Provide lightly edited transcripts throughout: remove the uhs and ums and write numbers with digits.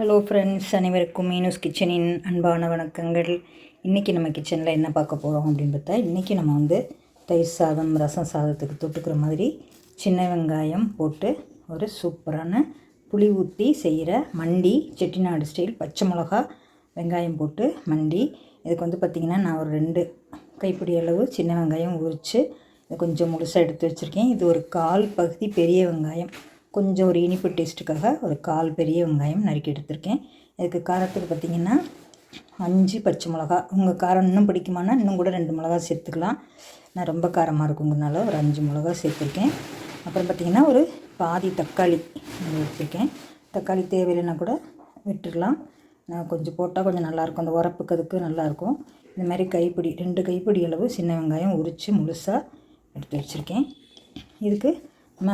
Hello friends, அனைவருக்கும் மீனூஸ் கிச்சனின் அன்பான வணக்கங்கள். இன்றைக்கி நம்ம கிச்சனில் என்ன பார்க்க போகிறோம் அப்படின்னு பார்த்தா, இன்றைக்கி நம்ம வந்து தயிர் சாதம், ரசம் சாதத்துக்கு தொட்டுக்கிற மாதிரி சின்ன வெங்காயம் போட்டு ஒரு சூப்பரான புளி ஊற்றி செய்கிற மண்டி, செட்டிநாடு ஸ்டைல் பச்சை மிளகா வெங்காயம் போட்டு மண்டி. இதுக்கு வந்து பார்த்திங்கன்னா நான் ஒரு 2 கைப்பிடி அளவு சின்ன வெங்காயம் உரித்து இதை கொஞ்சம் முழுசாக எடுத்து வச்சுருக்கேன். இது ஒரு 1/4 பகுதி பெரிய வெங்காயம், கொஞ்சம் ஒரு இனிப்பு டேஸ்ட்டுக்காக ஒரு 1/4 பெரிய வெங்காயம் நறுக்கி எடுத்திருக்கேன். இதுக்கு காரத்துக்கு பார்த்திங்கன்னா 5 பச்சை மிளகா. உங்கள் காரம் இன்னும் பிடிக்குமானா இன்னும் கூட 2 மிளகா சேர்த்துக்கலாம். நான் ரொம்ப காரமாக இருக்குங்கிறதுனால ஒரு 5 மிளகா சேர்த்துருக்கேன். அப்புறம் பார்த்திங்கன்னா ஒரு பாதி தக்காளி எடுத்துருக்கேன். தக்காளி தேவையில்லைன்னா கூட விட்டுடலாம். நான் கொஞ்சம் போட்டால் கொஞ்சம் நல்லாயிருக்கும், அந்த உரப்புக்கு அதுக்கு நல்லாயிருக்கும். இந்த மாதிரி கைப்பிடி 2 கைப்பிடி அளவு சின்ன வெங்காயம் உரித்து முழுசாக எடுத்து வச்சுருக்கேன். இதுக்கு நம்ம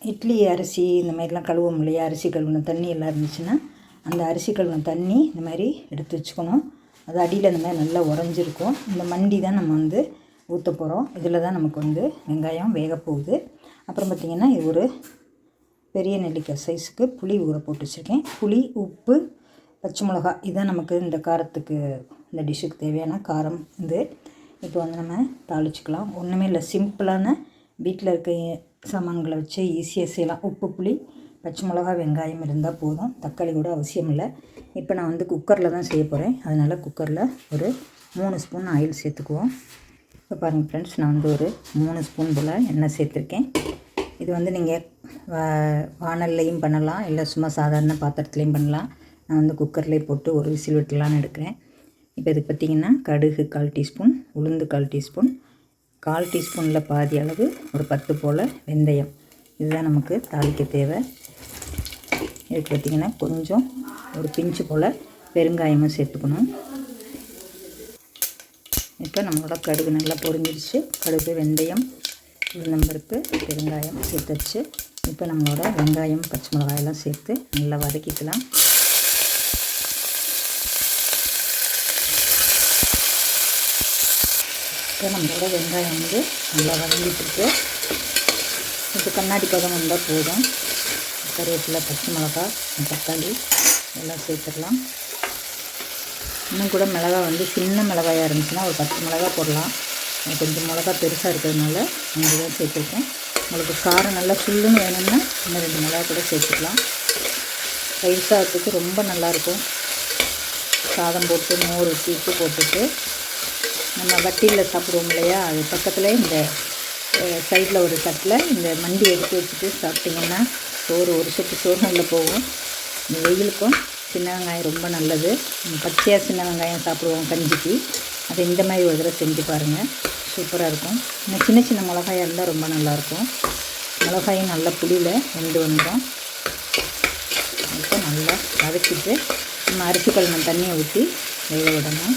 இட்லி அரிசி இந்த மாதிரிலாம் கழுவோம் இல்லையா, அரிசி கழுவின தண்ணி எல்லாம் இருந்துச்சுன்னா அந்த அரிசி கழுவின தண்ணி இந்த மாதிரி எடுத்து வச்சுக்கணும். அது அடியில் இந்த மாதிரி நல்லா உறைஞ்சிருக்கும். இந்த மண்டி தான் நம்ம வந்து ஊற்ற போகிறோம். இதில் தான் நமக்கு வந்து வெங்காயம் வேக போகுது. அப்புறம் பார்த்திங்கன்னா இது ஒரு பெரிய நெல்லிக்காய் சைஸுக்கு புளி ஊற போட்டு வச்சுருக்கேன். புளி, உப்பு, பச்சை மிளகா, இதுதான் நமக்கு இந்த காரத்துக்கு, இந்த டிஷ்ஷுக்கு தேவையான காரம். இப்போ வந்து நம்ம தாளிச்சிக்கலாம். ஒன்றுமே இல்லை, சிம்பிளான வீட்டில் இருக்க சாமான்களை வச்சு ஈஸியாக செய்யலாம். உப்பு, புளி, பச்சை மிளகா, வெங்காயம் இருந்தால் போதும். தக்காளி கூட அவசியம் இல்லை. இப்போ நான் வந்து குக்கரில் தான் செய்ய போகிறேன். அதனால் குக்கரில் ஒரு 3 ஸ்பூன் ஆயில் சேர்த்துக்குவோம். இப்போ பாருங்கள் ஃப்ரெண்ட்ஸ், நான் வந்து ஒரு 3 ஸ்பூன் போல் எண்ணெய் சேர்த்துருக்கேன். இது வந்து நீங்கள் வானல்லையும் பண்ணலாம், இல்லை சும்மா சாதாரண பாத்திரத்துலேயும் பண்ணலாம். நான் வந்து குக்கர்லேயே போட்டு ஒரு விசில் விட்டுலான்னு எடுக்கிறேன். இப்போ இதுக்கு பார்த்திங்கன்னா கடுகு 1/4 டீஸ்பூன், உளுந்து 1/4 டீஸ்பூன், 1/4 டீஸ்பூனில் பாதி அளவு ஒரு 10 போல் வெந்தயம். இதுதான் நமக்கு தாளிக்க தேவை. இதுக்கு பார்த்திங்கன்னா கொஞ்சம் ஒரு பிஞ்சு போல் பெருங்காயமும் சேர்த்துக்கணும். இப்போ நம்மளோட கடுகு நல்லா பொரிஞ்சிடுச்சு. கடுகு, வெந்தயம், உளுந்தம்பருப்பு, பெருங்காயம் சேர்த்துச்சு. இப்போ நம்மளோட வெங்காயம், பச்சை மிளகாயெல்லாம் சேர்த்து நல்லா வதக்கிக்கலாம். இப்போ நம்மளோட வெங்காயம் வந்து நல்லா வதங்கிட்டுருக்கு. இப்போ கண்ணாடி பதம் வந்தால் போதும். கருவேப்பிலை, பச்சை மிளகா, தக்காளி எல்லாம் சேர்த்துடலாம். இன்னும் கூட மிளகா வந்து சின்ன மிளகாயாக இருந்துச்சுன்னா ஒரு 10 மிளகா போடலாம். கொஞ்சம் மிளகா பெருசாக இருக்கிறதுனால 5 தான் சேர்த்துருக்கேன். உங்களுக்கு காரம் நல்லா சுள்ளுன்னு வேணும்னா இன்னும் 2 மிளகா கூட சேர்த்துக்கலாம். தயிர் சாதத்துக்கு ரொம்ப நல்லாயிருக்கும். சாதம் போட்டு மோர் ஊற்றி உப்பு போட்டுட்டு நம்ம வட்டியில் சாப்பிடுவோம் இல்லையா, அது பக்கத்தில் இந்த சைடில் ஒரு தட்டில் இந்த மண்டி எடுத்து வச்சுட்டு சாப்பிட்டிங்கன்னா சோறு ஒரு சொட்டு சோறு உள்ளே போகும். இந்த வெயிலுக்கும் சின்ன வெங்காயம் ரொம்ப நல்லது. பச்சையாக சின்ன வெங்காயம் சாப்பிடுவோம் கஞ்சிக்கு, அதை இந்த மாதிரி ஒரு தடவை செஞ்சு பாருங்கள், சூப்பராக இருக்கும். இந்த சின்ன சின்ன மிளகாயாக இருந்தால் ரொம்ப நல்லாயிருக்கும். மிளகாயும் நல்லா புளியில் வெந்து வந்துடும். இப்போ நல்லா வதக்கிட்டு நம்ம அரிசி கழுவின தண்ணியை ஊற்றி வேக விடணும்.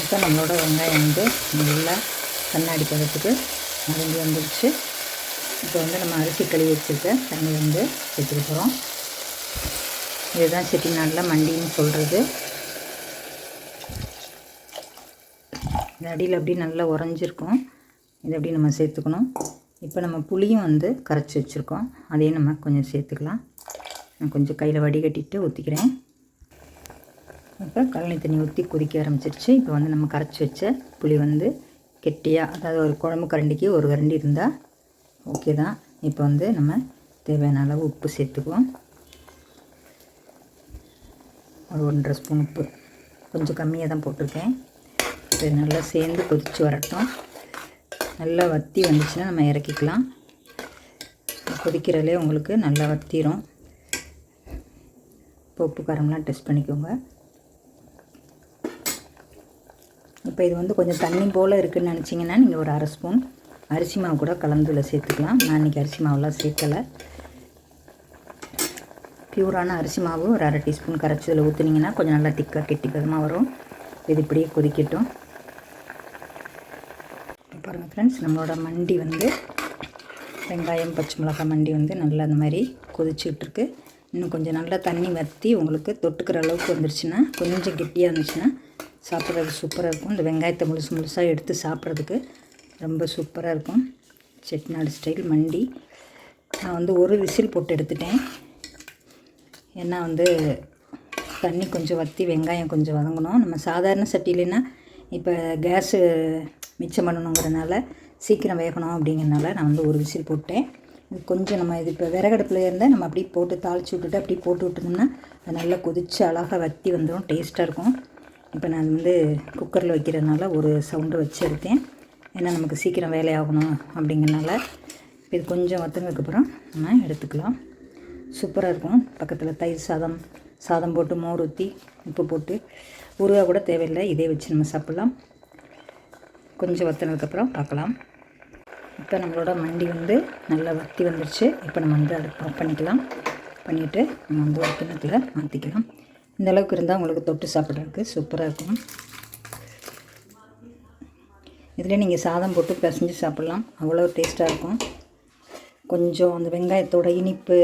இப்போ நம்மளோட வெங்காயம் வந்து நல்லா கண்ணாடி பதத்துக்கு மறந்து வந்துடுச்சு. இப்போ வந்து நம்ம அரிசி கழுவி வச்சுருக்க தண்ணி வந்து சேர்த்துக்க போகிறோம். இதுதான் செட்டிநாட்டில் மண்டின்னு சொல்கிறது. இந்த அடியில் அப்படி நல்லா உறைஞ்சிருக்கும். இதை அப்படி நம்ம சேர்த்துக்கணும். இப்போ நம்ம புளியும் வந்து கரைச்சி வச்சுருக்கோம், அதையும் நம்ம கொஞ்சம் சேர்த்துக்கலாம். நான் கொஞ்சம் கையில் வடிகட்டிட்டு ஊற்றிக்கிறேன். இப்போ கழனி தண்ணி ஊற்றி கொதிக்க ஆரம்பிச்சிருச்சு. இப்போ வந்து நம்ம கரைச்சி வச்ச புளி வந்து கெட்டியாக, அதாவது ஒரு குழம்பு கரண்டிக்கு ஒரு கரண்டி இருந்தால் ஓகே தான். இப்போ வந்து நம்ம தேவையான அளவு உப்பு சேர்த்துக்குவோம். ஒரு 1.5 ஸ்பூன் உப்பு, கொஞ்சம் கம்மியாக தான் போட்டிருக்கேன். இது நல்லா சேர்ந்து கொதித்து வரட்டும். நல்லா வற்றி வந்துச்சுன்னா நம்ம இறக்கிக்கலாம். கொதிக்கிறதுலே உங்களுக்கு நல்லா வற்றிடும். இப்போ உப்பு காரம்லாம் டெஸ்ட் பண்ணிக்கோங்க. இப்போ இது வந்து கொஞ்சம் தண்ணி போல் இருக்குதுன்னு நினச்சிங்கன்னா நீங்கள் ஒரு 1/2 ஸ்பூன் அரிசி மாவு கூட கலந்துல சேர்த்துக்கலாம். நான் இன்றைக்கி அரிசி மாவுலாம் சேர்க்கலை. பியூரான அரிசி மாவு ஒரு 1/2 டீஸ்பூன் கரைச்சதில் ஊற்றுனீங்கன்னா கொஞ்சம் நல்லா திக்காக கெட்டி பதமாக வரும். இது இப்படியே கொதிக்கட்டும். பாருங்கள் ஃப்ரெண்ட்ஸ், நம்மளோட மண்டி வந்து வெங்காயம், பச்சை மிளகாய் மண்டி வந்து நல்லா அந்த மாதிரி கொதிச்சுட்ருக்கு. இன்னும் கொஞ்சம் நல்லா தண்ணி வற்றி உங்களுக்கு தொட்டுக்கிற அளவுக்கு வந்துருச்சுன்னா, கொஞ்சம் கெட்டியாக இருந்துச்சுன்னா சாப்பிட்றது சூப்பராக இருக்கும். இந்த வெங்காயத்தை முழுசாக எடுத்து சாப்பிட்றதுக்கு ரொம்ப சூப்பராக இருக்கும். செட்டிநாடு ஸ்டைல் மண்டி. நான் வந்து ஒரு விசில் போட்டு எடுத்துட்டேன். ஏன்னா வந்து தண்ணி கொஞ்சம் வற்றி வெங்காயம் கொஞ்சம் வதங்கணும். நம்ம சாதாரண சட்டியிலன்னா இப்போ கேஸு மிச்சம் பண்ணணுங்கிறனால சீக்கிரம் வேகணும் அப்படிங்கிறனால நான் வந்து ஒரு விசில் போட்டேன். இது கொஞ்சம் நம்ம இது இப்போ விறகடுப்பில் இருந்தால் நம்ம அப்படியே போட்டு தாளித்து விட்டுட்டு அப்படியே போட்டு விட்டுருந்தோம்னா அது நல்லா கொதித்து அழகாக வற்றி வந்துடும், டேஸ்ட்டாக இருக்கும். இப்போ நான் வந்து குக்கரில் வைக்கிறதுனால ஒரு சவுண்டு வச்சு எடுத்தேன். ஏன்னா நமக்கு சீக்கிரம் வேலையாகணும் அப்படிங்கிறனால. இப்போ இது கொஞ்சம் வற்றுனதுக்கப்புறம் நம்ம எடுத்துக்கலாம். சூப்பராக இருக்கும். பக்கத்தில் தயிர் சாதம் போட்டு மோர் ஊற்றி உப்பு போட்டு ஊறுகாய் கூட தேவையில்லை, இதே வச்சு நம்ம சாப்பிட்லாம். கொஞ்சம் வற்றுனதுக்கப்புறம் பார்க்கலாம். இப்போ நம்மளோட மண்டி வந்து நல்லா வற்றி வந்துருச்சு. இப்போ நம்ம வந்து அடுப்பு ஆஃப் பண்ணிவிட்டு நம்ம வந்து ஒரு கிண்ணத்தில் மாற்றிக்கலாம். இந்த அளவுக்கு இருந்தால் உங்களுக்கு தொட்டு சாப்பிட்றதுக்கு சூப்பராக இருக்கும். இதில் நீங்கள் சாதம் போட்டு பிசைஞ்சு சாப்பிட்லாம், அவ்வளோ டேஸ்ட்டாக இருக்கும். கொஞ்சம் அந்த வெங்காயத்தோட இனிப்பு,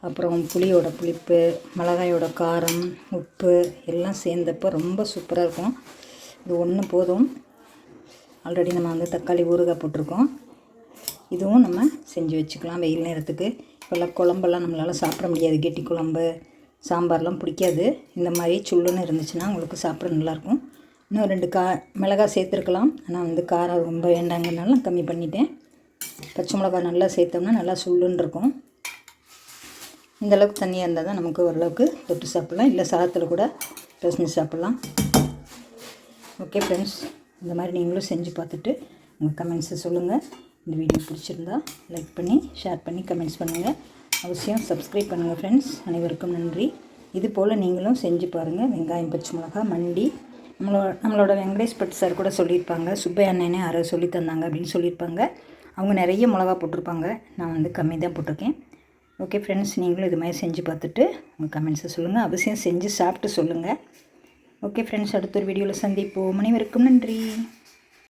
அப்புறம் புளியோட புளிப்பு, மிளகாயோட காரம், உப்பு எல்லாம் சேர்ந்தப்போ ரொம்ப சூப்பராக இருக்கும். இது ஒன்று போதும். ஆல்ரெடி நம்ம வந்து தக்காளி ஊறுகாய் போட்டிருக்கோம். இதுவும் நம்ம செஞ்சு வச்சுக்கலாம் வெயில் நேரத்துக்கு. இப்போல்லாம் குழம்பெல்லாம் நம்மளால் சாப்பிட முடியாது, கெட்டி குழம்பு சாம்பார்லாம் பிடிக்காது. இந்த மாதிரி சுள்ளுன்னு இருந்துச்சுன்னா உங்களுக்கு சாப்பிட நல்லாயிருக்கும். இன்னும் 2 மிளகாய் சேர்த்துருக்கலாம், ஆனால் வந்து காரம் ரொம்ப வேண்டாங்கிறனால நான் கம்மி பண்ணிட்டேன். பச்சை மிளகாய் நல்லா சேர்த்தோம்னா நல்லா சுள்ளுன்னு இருக்கும். இந்தளவுக்கு தண்ணியாக இருந்தால் தான் நமக்கு ஓரளவுக்கு தொட்டு சாப்பிட்லாம், இல்லை சாதத்தில் கூட பிசைஞ்சு சாப்பிட்லாம். ஓகே ஃப்ரெண்ட்ஸ், இந்த மாதிரி நீங்களும் செஞ்சு பார்த்துட்டு உங்கள் கமெண்ட்ஸை சொல்லுங்கள். இந்த வீடியோ பிடிச்சிருந்தா லைக் பண்ணி ஷேர் பண்ணி கமெண்ட்ஸ் பண்ணுங்கள். அவசியம் சப்ஸ்கிரைப் பண்ணுங்கள் ஃப்ரெண்ட்ஸ். அனைவருக்கும் நன்றி. இது போல் நீங்களும் செஞ்சு பாருங்கள். வெங்காயம் பச்சை மிளகாய் மண்டி நம்மளோட வெங்கடேஷ் பட் சார் கூட சொல்லியிருப்பாங்க, சுப்பையா அண்ணனே யாரோ சொல்லி தந்தாங்க அப்படின்னு சொல்லியிருப்பாங்க. அவங்க நிறைய மிளகா போட்டிருப்பாங்க, நான் வந்து கம்மி தான் போட்டிருக்கேன். ஓகே ஃப்ரெண்ட்ஸ், நீங்களும் இது மாதிரி செஞ்சு பார்த்துட்டு உங்கள் கமெண்ட்ஸை சொல்லுங்கள். அவசியம் செஞ்சு சாப்பிட்டு சொல்லுங்கள். ஓகே ஃப்ரெண்ட்ஸ், அடுத்த ஒரு வீடியோவில் சந்திப்போம். அனைவருக்கும் நன்றி.